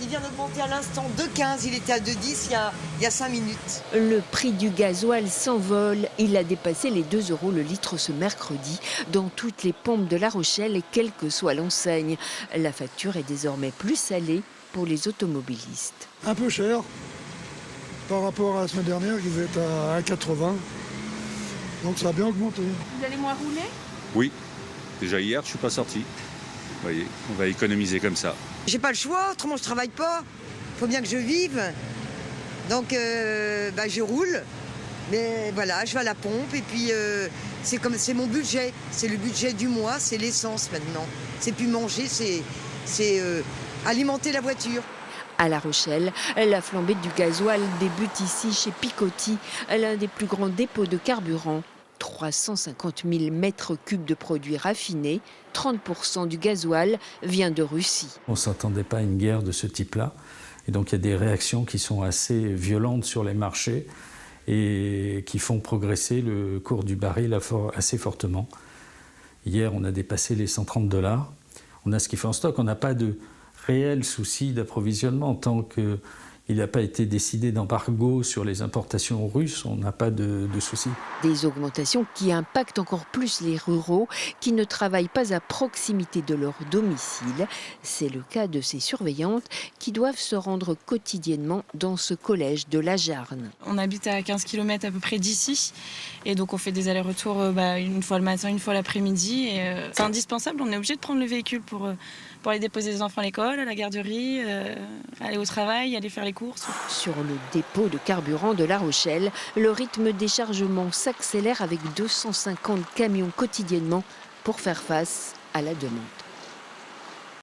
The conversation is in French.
il vient d'augmenter à l'instant de 15, il était à 2,10 il y a 5 minutes. Le prix du gasoil s'envole. Il a dépassé les 2 € le litre ce mercredi dans toutes les pompes de La Rochelle et quelle que soit l'enseigne. La facture est désormais plus salée pour les automobilistes. Un peu cher par rapport à la semaine dernière qui devait être à 1,80. Donc ça a bien augmenté. Vous allez moins rouler? Oui, déjà hier, je ne suis pas sorti. Vous voyez, on va économiser comme ça. J'ai pas le choix, autrement je travaille pas. Faut bien que je vive. Donc je roule. Mais voilà, je vais à la pompe et puis c'est mon budget. C'est le budget du mois, c'est l'essence maintenant. C'est plus manger, c'est alimenter la voiture. À La Rochelle, la flambée du gasoil débute ici chez Picotti, l'un des plus grands dépôts de carburant. 350 000 mètres cubes de produits raffinés, 30% du gasoil vient de Russie. On ne s'attendait pas à une guerre de ce type-là. Et donc il y a des réactions qui sont assez violentes sur les marchés et qui font progresser le cours du baril assez fortement. Hier, on a dépassé les $130. On a ce qu'il faut en stock. On n'a pas de réel souci d'approvisionnement. Tant qu'il n'a pas été décidé d'embargo sur les importations russes, on n'a pas de souci. Des augmentations qui impactent encore plus les ruraux qui ne travaillent pas à proximité de leur domicile. C'est le cas de ces surveillantes qui doivent se rendre quotidiennement dans ce collège de la Jarne. On habite à 15 km à peu près d'ici et donc on fait des allers-retours une fois le matin, une fois l'après-midi. C'est indispensable, on est obligé de prendre le véhicule pour aller déposer les enfants à l'école, à la garderie, aller au travail, aller faire les courses. Sur le dépôt de carburant de La Rochelle, le rythme des chargements s'accélère avec 250 camions quotidiennement pour faire face à la demande.